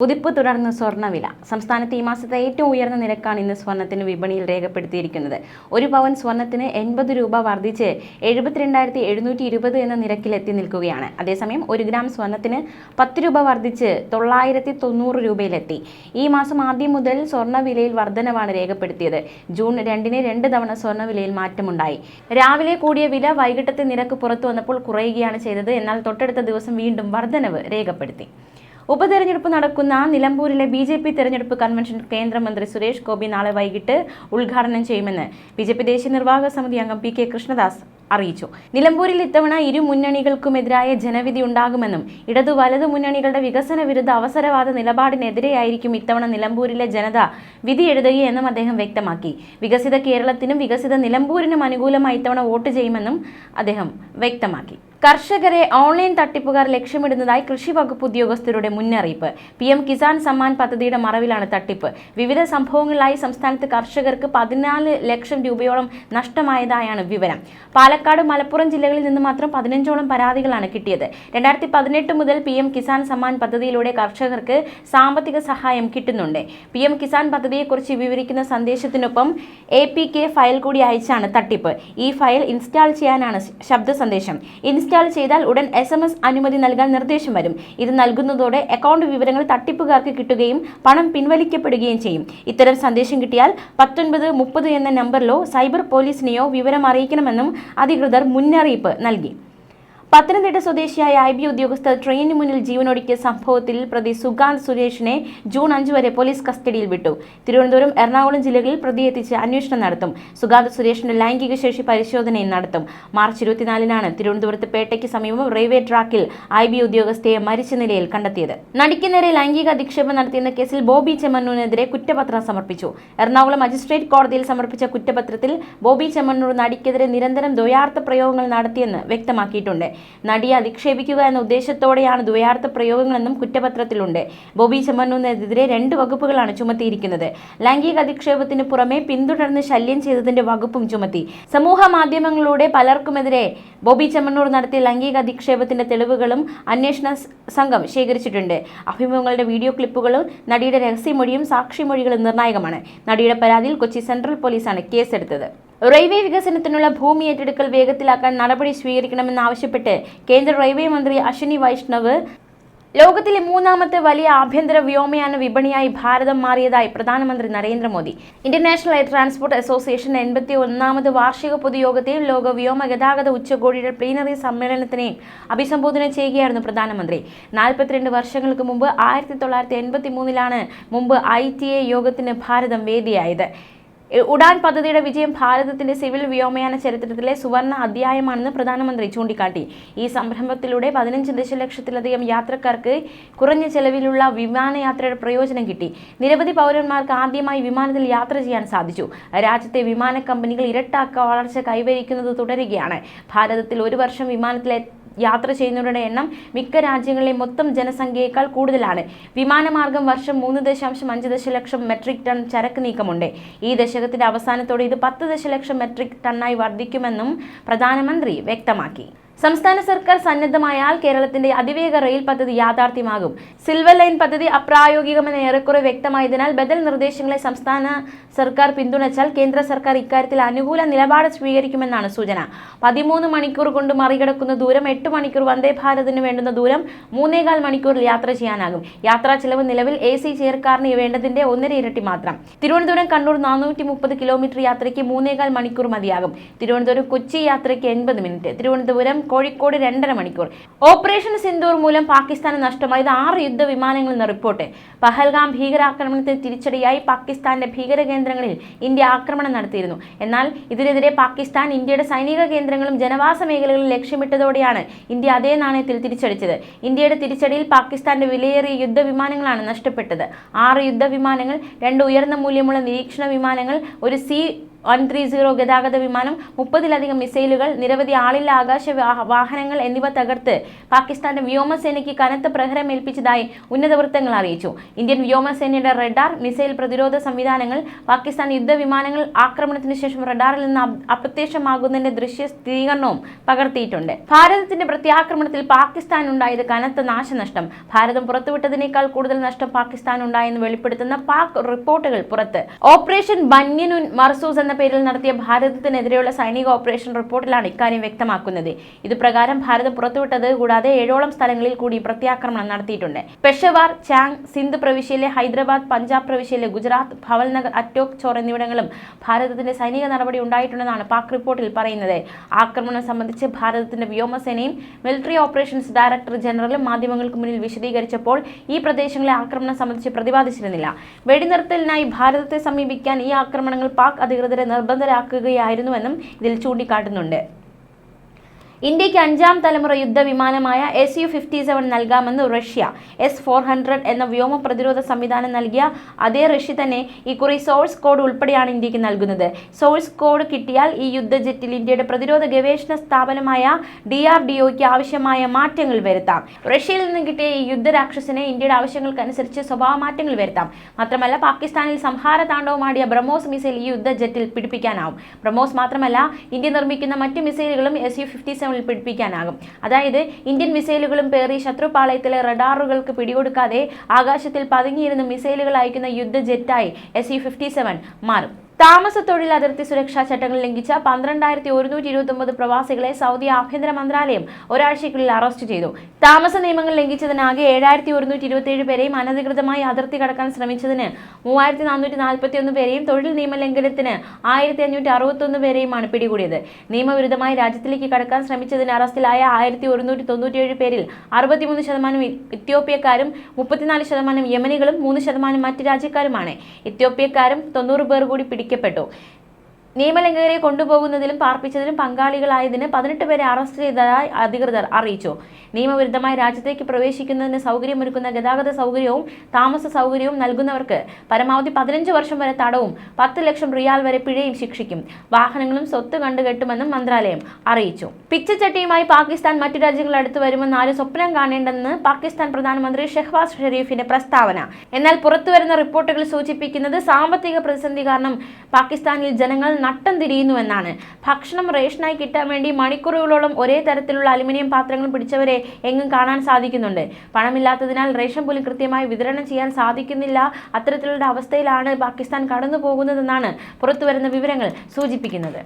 കുതിപ്പ് തുടർന്ന് സ്വർണ്ണവില. സംസ്ഥാനത്ത് ഈ മാസത്തെ ഏറ്റവും ഉയർന്ന നിരക്കാണ് ഇന്ന് സ്വർണ്ണത്തിന് വിപണിയിൽ രേഖപ്പെടുത്തിയിരിക്കുന്നത്. ഒരു പവൻ സ്വർണ്ണത്തിന് 80 രൂപ വർദ്ധിച്ച് 72,720 എന്ന നിരക്കിൽ എത്തി നിൽക്കുകയാണ്. അതേസമയം 1 ഗ്രാം സ്വർണ്ണത്തിന് 10 രൂപ വർദ്ധിച്ച് 990 രൂപയിലെത്തി. ഈ മാസം ആദ്യം മുതൽ സ്വർണ്ണവിലയിൽ വർധനവാണ് രേഖപ്പെടുത്തിയത്. ജൂൺ 2-ന് 2 തവണ സ്വർണ്ണവിലയിൽ മാറ്റമുണ്ടായി. രാവിലെ കൂടിയ വില വൈകിട്ടത്തെ നിരക്ക് പുറത്തു വന്നപ്പോൾ കുറയുകയാണ് ചെയ്തത്. എന്നാൽ തൊട്ടടുത്ത ദിവസം വീണ്ടും വർധനവ് രേഖപ്പെടുത്തി. ഉപതെരഞ്ഞെടുപ്പ് നടക്കുന്ന നിലമ്പൂരിലെ BJP തെരഞ്ഞെടുപ്പ് കൺവെൻഷൻ കേന്ദ്രമന്ത്രി സുരേഷ് ഗോപി നാളെ വൈകിട്ട് ഉദ്ഘാടനം ചെയ്യുമെന്ന് BJP ദേശീയ നിർവാഹക സമിതി അംഗം PK കൃഷ്ണദാസ് അറിയിച്ചു. നിലമ്പൂരിൽ ഇത്തവണ ഇരു മുന്നണികൾക്കുമെതിരായ ജനവിധി ഉണ്ടാകുമെന്നും ഇടതു വലതു മുന്നണികളുടെ വികസന വിരുദ്ധ അവസരവാദ നിലപാടിനെതിരെയായിരിക്കും ഇത്തവണ നിലമ്പൂരിലെ ജനത വിധി എഴുതുകയെന്നും അദ്ദേഹം വ്യക്തമാക്കി. വികസിത കേരളത്തിനും വികസിത നിലമ്പൂരിനും അനുകൂലമായി ഇത്തവണ വോട്ട് ചെയ്യുമെന്നും അദ്ദേഹം വ്യക്തമാക്കി. കർഷകരെ ഓൺലൈൻ തട്ടിപ്പുകാർ ലക്ഷ്യമിടുന്നതായി കൃഷി വകുപ്പ് ഉദ്യോഗസ്ഥരുടെ മുന്നറിയിപ്പ്. PM കിസാൻ സമ്മാൻ പദ്ധതിയുടെ മറവിലാണ് തട്ടിപ്പ്. വിവിധ സംഭവങ്ങളിലായി സംസ്ഥാനത്ത് കർഷകർക്ക് 14 ലക്ഷം രൂപയോളം നഷ്ടമായതായാണ് വിവരം. പാലക്കാട്, മലപ്പുറം ജില്ലകളിൽ നിന്ന് മാത്രം 15ഓളം പരാതികളാണ് കിട്ടിയത്. 2018 മുതൽ PM കിസാൻ സമ്മാൻ പദ്ധതിയിലൂടെ കർഷകർക്ക് സാമ്പത്തിക സഹായം കിട്ടുന്നുണ്ട്. PM കിസാൻ പദ്ധതിയെക്കുറിച്ച് വിവരിക്കുന്ന സന്ദേശത്തിനൊപ്പം APK ഫയൽ കൂടി അയച്ചാണ് തട്ടിപ്പ്. ഈ ഫയൽ ഇൻസ്റ്റാൾ ചെയ്യാനാണ് ശബ്ദ സന്ദേശം. ഇൻസ്റ്റാൾ ചെയ്താൽ ഉടൻ SMS അനുമതി നൽകാൻ നിർദ്ദേശം വരും. ഇത് നൽകുന്നതോടെ അക്കൗണ്ട് വിവരങ്ങൾ തട്ടിപ്പുകാർക്ക് കിട്ടുകയും പണം പിൻവലിക്കപ്പെടുകയും ചെയ്യും. ഇത്തരം സന്ദേശം കിട്ടിയാൽ 1930 എന്ന നമ്പറിലോ സൈബർ പോലീസിനെയോ വിവരം അറിയിക്കണമെന്നും അധികൃതർ മുന്നറിയിപ്പ് നൽകി. പത്തനംതിട്ട സ്വദേശിയായ IB ഉദ്യോഗസ്ഥർ ട്രെയിനിന് മുന്നിൽ ജീവനൊടുക്കിയ സംഭവത്തിൽ പ്രതി സുഗാന്ത് സുരേഷിനെ ജൂൺ 5 വരെ പോലീസ് കസ്റ്റഡിയിൽ വിട്ടു. തിരുവനന്തപുരം, എറണാകുളം ജില്ലകളിൽ പ്രതിയെ എത്തിച്ച് അന്വേഷണം നടത്തും. സുഗാന്ത് സുരേഷിന്റെ ലൈംഗിക ശേഷി പരിശോധനയും നടത്തും. മാർച്ച് 24-നാണ് തിരുവനന്തപുരത്ത് പേട്ടയ്ക്ക് സമീപം റെയിൽവേ ട്രാക്കിൽ IB ഉദ്യോഗസ്ഥയെ മരിച്ച നിലയിൽ കണ്ടെത്തിയത്. നടിക്ക് നേരെ ലൈംഗിക അധിക്ഷേപം നടത്തിയെന്ന കേസിൽ ബോബി ചെമ്മണ്ണൂരിനെതിരെ കുറ്റപത്രം സമർപ്പിച്ചു. എറണാകുളം മജിസ്ട്രേറ്റ് കോടതിയിൽ സമർപ്പിച്ച കുറ്റപത്രത്തിൽ ബോബി ചെമ്മണ്ണൂർ നടിക്കെതിരെ നിരന്തരം ദ്വയാർത്ഥ പ്രയോഗങ്ങൾ നടത്തിയെന്ന് വ്യക്തമാക്കിയിട്ടുണ്ട്. നടിയെ അധിക്ഷേപിക്കുക എന്ന ഉദ്ദേശത്തോടെയാണ് ദ്വയാർത്ഥ പ്രയോഗങ്ങളെന്നും കുറ്റപത്രത്തിലുണ്ട്. ബോബി ചെമ്മണ്ണൂരിനെതിരെ 2 വകുപ്പുകളാണ് ചുമത്തിയിരിക്കുന്നത്. ലൈംഗിക അധിക്ഷേപത്തിന് പുറമെ പിന്തുടർന്ന് ശല്യം ചെയ്തതിന്റെ വകുപ്പും ചുമത്തി. സമൂഹ മാധ്യമങ്ങളിലൂടെ പലർക്കുമെതിരെ ബോബി ചെമ്മണ്ണൂർ നടത്തിയ ലൈംഗിക അധിക്ഷേപത്തിന്റെ തെളിവുകളും അന്വേഷണ സംഘം ശേഖരിച്ചിട്ടുണ്ട്. അഭിമുഖങ്ങളുടെ വീഡിയോ ക്ലിപ്പുകളും നടിയുടെ രഹസ്യമൊഴിയും സാക്ഷിമൊഴികളും നിർണായകമാണ്. നടിയുടെ പരാതിയിൽ കൊച്ചി സെൻട്രൽ പോലീസാണ് കേസെടുത്തത്. റെയിൽവേ വികസനത്തിനുള്ള ഭൂമി ഏറ്റെടുക്കൽ വേഗത്തിലാക്കാൻ നടപടി സ്വീകരിക്കണമെന്നാവശ്യപ്പെട്ട് കേന്ദ്ര റെയിൽവേ മന്ത്രി അശ്വിനി വൈഷ്ണവ് ലോകത്തിലെ 3ാമത്തെ വലിയ ആഭ്യന്തര വ്യോമയാന വിപണിയായി ഭാരതം മാറിയതായി പ്രധാനമന്ത്രി Narendra Modi. International air transport association 81ാമത് വാർഷിക പൊതുയോഗത്തെയും ലോക വ്യോമ ഗതാഗത ഉച്ചകോടിയുടെ പ്ലീനറി സമ്മേളനത്തിനെയും അഭിസംബോധന ചെയ്യുകയായിരുന്നു പ്രധാനമന്ത്രി. 42 വർഷങ്ങൾക്ക് മുമ്പ് 1983-ലാണ് ITA യോഗത്തിന് ഭാരതം വേദിയായത്. ഉഡാൻ പദ്ധതിയുടെ വിജയം ഭാരതത്തിന്റെ സിവിൽ വ്യോമയാന ചരിത്രത്തിലെ സുവർണ അധ്യായമാണെന്ന് പ്രധാനമന്ത്രി ചൂണ്ടിക്കാട്ടി. ഈ സംരംഭത്തിലൂടെ 15 ദശലക്ഷത്തിലധികം യാത്രക്കാർക്ക് കുറഞ്ഞ ചെലവിലുള്ള വിമാനയാത്രയുടെ പ്രയോജനം കിട്ടി. നിരവധി പൗരന്മാർക്ക് ആദ്യമായി വിമാനത്തിൽ യാത്ര ചെയ്യാൻ സാധിച്ചു. രാജ്യത്തെ വിമാന കമ്പനികൾ ഇരട്ട വളർച്ച കൈവരിക്കുന്നത് തുടരുകയാണ്. ഭാരതത്തിൽ ഒരു വർഷം വിമാനത്തിൽ യാത്ര ചെയ്യുന്നവരുടെ എണ്ണം മിക്ക രാജ്യങ്ങളിലെ മൊത്തം ജനസംഖ്യയേക്കാൾ കൂടുതലാണ്. വിമാനമാർഗം വർഷം 3.5 ദശലക്ഷം മെട്രിക് ടൺ ചരക്ക് നീക്കമുണ്ട്. ഈ ദശകത്തിന്റെ അവസാനത്തോടെ ഇത് 10 ദശലക്ഷം മെട്രിക് ടണ്ണായി വർദ്ധിക്കുമെന്നും പ്രധാനമന്ത്രി വ്യക്തമാക്കി. സംസ്ഥാന സർക്കാർ സന്നദ്ധമായാൽ കേരളത്തിന്റെ അതിവേഗ റെയിൽ പദ്ധതി യാഥാർത്ഥ്യമാകും. സിൽവർ ലൈൻ പദ്ധതി അപ്രായോഗികമെന്ന് ഏറെക്കുറെ വ്യക്തമായതിനാൽ ബദൽ നിർദ്ദേശങ്ങളെ സംസ്ഥാന സർക്കാർ പിന്തുണച്ചാൽ കേന്ദ്ര സർക്കാർ ഇക്കാര്യത്തിൽ അനുകൂല നിലപാട് സ്വീകരിക്കുമെന്നാണ് സൂചന. 13 മണിക്കൂർ കൊണ്ട് മറികടക്കുന്ന ദൂരം 8 മണിക്കൂർ വന്ദേ ഭാരതിന് വേണ്ടുന്ന ദൂരം 3.25 മണിക്കൂറിൽ യാത്ര ചെയ്യാനാകും. യാത്രാ ചെലവ് നിലവിൽ AC ചെയർകാറിന് വേണ്ടതിന്റെ 1.5 ഇരട്ടി മാത്രം. തിരുവനന്തപുരം കണ്ണൂർ 430 കിലോമീറ്റർ യാത്രയ്ക്ക് 3.25 മണിക്കൂർ മതിയാകും. തിരുവനന്തപുരം കൊച്ചി യാത്രയ്ക്ക് 80 മിനിറ്റ്. തിരുവനന്തപുരം കോഴിക്കോട് 2.5 മണിക്കൂർ. ഓപ്പറേഷൻ സിന്ദൂർ മൂലം പാകിസ്ഥാന് നഷ്ടമായത് 6 യുദ്ധവിമാനങ്ങളെന്ന റിപ്പോർട്ട്. പഹൽഗാം ഭീകരാക്രമണത്തിന് തിരിച്ചടിയായി പാകിസ്ഥാന്റെ ഭീകര കേന്ദ്രങ്ങളിൽ ഇന്ത്യ ആക്രമണം നടത്തിയിരുന്നു. എന്നാൽ ഇതിനെതിരെ പാകിസ്ഥാൻ ഇന്ത്യയുടെ സൈനിക കേന്ദ്രങ്ങളും ജനവാസ മേഖലകളും ലക്ഷ്യമിട്ടതോടെയാണ് ഇന്ത്യ അതേ നാണയത്തിൽ തിരിച്ചടിച്ചത്. ഇന്ത്യയുടെ തിരിച്ചടിയിൽ പാകിസ്ഥാന്റെ വിലയേറിയ യുദ്ധവിമാനങ്ങളാണ് നഷ്ടപ്പെട്ടത്. 6 യുദ്ധവിമാനങ്ങൾ, 2 ഉയർന്ന മൂല്യമുള്ള നിരീക്ഷണ വിമാനങ്ങൾ, ഒരു 130 ഗതാഗത വിമാനം, 30-ലധികം മിസൈലുകൾ, നിരവധി ആളില്ലാ ആകാശ വാഹനങ്ങൾ എന്നിവ തകർത്ത് പാകിസ്ഥാന്റെ വ്യോമസേനയ്ക്ക് കനത്ത പ്രഹരമേൽപ്പിച്ചതായി ഉന്നത വൃത്തങ്ങൾ അറിയിച്ചു. ഇന്ത്യൻ വ്യോമസേനയുടെ റഡാർ, മിസൈൽ പ്രതിരോധ സംവിധാനങ്ങൾ പാകിസ്ഥാൻ യുദ്ധവിമാനങ്ങൾ ആക്രമണത്തിന് ശേഷം റഡാറിൽ നിന്ന് അപ്രത്യക്ഷമാകുന്നതിന്റെ ദൃശ്യ സ്ഥിരീകരണവും പകർത്തിയിട്ടുണ്ട്. ഭാരതത്തിന്റെ പ്രത്യാക്രമണത്തിൽ പാകിസ്ഥാനുണ്ടായത് കനത്ത നാശനഷ്ടം. ഭാരതം പുറത്തുവിട്ടതിനേക്കാൾ കൂടുതൽ നഷ്ടം പാകിസ്ഥാനുണ്ടായെന്ന് വെളിപ്പെടുത്തുന്ന പാക് റിപ്പോർട്ടുകൾ പുറത്ത്. ഓപ്പറേഷൻ ബന്യനുൻ മർസൂസ് എന്ന പേരിൽ നടത്തിയ ഭാരതത്തിനെതിരെയുള്ള സൈനിക ഓപ്പറേഷൻ റിപ്പോർട്ടിലാണ് ഇക്കാര്യം വ്യക്തമാക്കുന്നത്. ഇതുപ്രകാരം ഭാരതം പുറത്തുവിട്ടത് കൂടാതെ 7ഓളം സ്ഥലങ്ങളിൽ കൂടി പ്രത്യാക്രമണം നടത്തിയിട്ടുണ്ട്. പെഷവാർ, ചാങ്, സിന്ധ് പ്രവിശ്യയിലെ ഹൈദരാബാദ്, പഞ്ചാബ് പ്രവിശ്യയിലെ ഗുജറാത്ത്, ഭവൽനഗർ, അറ്റോക് ചോർ എന്നിവിടങ്ങളും ഭാരതത്തിന്റെ സൈനിക നടപടി ഉണ്ടായിട്ടുണ്ടെന്നാണ് പാക് റിപ്പോർട്ടിൽ പറയുന്നത്. ആക്രമണം സംബന്ധിച്ച് ഭാരതത്തിന്റെ വ്യോമസേനയും മിലിറ്ററി ഓപ്പറേഷൻസ് ഡയറക്ടർ ജനറലും മാധ്യമങ്ങൾക്ക് മുന്നിൽ വിശദീകരിച്ചപ്പോൾ ഈ പ്രദേശങ്ങളെ ആക്രമണം സംബന്ധിച്ച് പ്രതിപാദിച്ചിരുന്നില്ല. വെടിനിർത്തലിനായി ഭാരതത്തെ സമീപിക്കാൻ ഈ ആക്രമണങ്ങൾ പാക് അധികൃതരെ നിർബന്ധരാക്കുകയായിരുന്നുവെന്നും ഇതിൽ ചൂണ്ടിക്കാട്ടുന്നുണ്ട്. ഇന്ത്യക്ക് 5ാം തലമുറ യുദ്ധവിമാനമായ Su-57 നൽകാമെന്ന് റഷ്യ. S-400 എന്ന വ്യോമ പ്രതിരോധ സംവിധാനം നൽകിയ അതേ റഷ്യ തന്നെ ഇക്കുറി സോഴ്സ് കോഡ് ഉൾപ്പെടെയാണ് ഇന്ത്യക്ക് നൽകുന്നത്. സോഴ്സ് കോഡ് കിട്ടിയാൽ ഈ യുദ്ധജെറ്റിൽ ഇന്ത്യയുടെ പ്രതിരോധ ഗവേഷണ സ്ഥാപനമായ DRDOയ്ക്ക് ആവശ്യമായ മാറ്റങ്ങൾ വരുത്താം. റഷ്യയിൽ നിന്ന് കിട്ടിയ ഈ യുദ്ധരാക്ഷസിനെ ഇന്ത്യയുടെ ആവശ്യങ്ങൾക്കനുസരിച്ച് സ്വഭാവമാറ്റങ്ങൾ വരുത്താം. മാത്രമല്ല, പാകിസ്ഥാനിൽ സംഹാര താണ്ഡവമാടിയ ബ്രഹ്മോസ് മിസൈൽ ഈ യുദ്ധജെറ്റിൽ പിടിപ്പിക്കാനാവും. ബ്രഹ്മോസ് മാത്രമല്ല, ഇന്ത്യ നിർമ്മിക്കുന്ന മറ്റ് മിസൈലുകളും Su-57 പിടിപ്പിക്കാനാകും. അതായത് ഇന്ത്യൻ മിസൈലുകളും പേറി ശത്രുപാളയത്തിലെ റഡാറുകൾക്ക് പിടികൊടുക്കാതെ ആകാശത്തിൽ പതുങ്ങിയിരുന്ന മിസൈലുകൾ അയക്കുന്ന യുദ്ധജെറ്റായി Su-57 മാറും. താമസ തൊഴിൽ അതിർത്തി സുരക്ഷാ ചട്ടങ്ങൾ ലംഘിച്ച 12,129 പ്രവാസികളെ സൗദി ആഭ്യന്തര മന്ത്രാലയം ഒരാഴ്ചയ്ക്കുള്ളിൽ അറസ്റ്റ് ചെയ്തു. താമസ നിയമങ്ങൾ ലംഘിച്ചതിനാകെ 7,127 പേരെയും, അനധികൃതമായി അതിർത്തി കടക്കാൻ ശ്രമിച്ചതിന് 3,441 പേരെയും, തൊഴിൽ നിയമലംഘനത്തിന് 1,561 പേരെയുമാണ് പിടികൂടിയത്. നിയമവിരുദ്ധമായി രാജ്യത്തിലേക്ക് കടക്കാൻ ശ്രമിച്ചതിന് അറസ്റ്റിലായ 1,197 പേരിൽ 63% ഇത്യോപ്യക്കാരും, 34% യമനികളും, 3% മറ്റ് രാജ്യക്കാരുമാണ്. ഇത്യോപ്യക്കാരും 90 പേർ കൂടി പിടിക്കപ്പെട്ടു. നിയമലംഘകരെ കൊണ്ടുപോകുന്നതിലും പാർപ്പിച്ചതിലും പങ്കാളികളായതിന് 18 പേരെ അറസ്റ്റ് ചെയ്തതായി അധികൃതർ അറിയിച്ചു. നിയമവിരുദ്ധമായി രാജ്യത്തേക്ക് പ്രവേശിക്കുന്നതിന് സൗകര്യമൊരുക്കുന്ന ഗതാഗത സൗകര്യവും താമസ സൗകര്യവും നൽകുന്നവർക്ക് പരമാവധി 15 വർഷം വരെ തടവും 10 ലക്ഷം റിയാൽ വരെ പിഴയും ശിക്ഷിക്കും. വാഹനങ്ങളും സ്വത്ത് കണ്ടുകെട്ടുമെന്നും മന്ത്രാലയം അറിയിച്ചു. പിച്ചച്ചട്ടിയുമായി പാകിസ്ഥാൻ മറ്റു രാജ്യങ്ങൾ അടുത്ത് വരുമെന്ന് ആരും സ്വപ്നം കാണേണ്ടെന്ന് പാകിസ്ഥാൻ പ്രധാനമന്ത്രി ഷെഹ്ബാസ് ഷെരീഫിന്റെ പ്രസ്താവന. എന്നാൽ പുറത്തുവരുന്ന റിപ്പോർട്ടുകൾ സൂചിപ്പിക്കുന്നത് സാമ്പത്തിക പ്രതിസന്ധി കാരണം പാകിസ്ഥാനിൽ ജനങ്ങൾ നട്ടം തിരിയുന്നുവെന്നാണ്. ഭക്ഷണം റേഷനായി കിട്ടാൻ വേണ്ടി മണിക്കൂറുകളോളം ഒരേ തരത്തിലുള്ള അലുമിനിയം പാത്രങ്ങൾ പിടിച്ചവരെ എങ്ങും കാണാൻ സാധിക്കുന്നുണ്ട്. പണമില്ലാത്തതിനാൽ റേഷൻ പോലും കൃത്യമായി വിതരണം ചെയ്യാൻ സാധിക്കുന്നില്ല. അത്തരത്തിലുള്ള അവസ്ഥയിലാണ് പാകിസ്ഥാൻ കടന്നു പോകുന്നതെന്നാണ് പുറത്തുവരുന്ന വിവരങ്ങൾ സൂചിപ്പിക്കുന്നത്.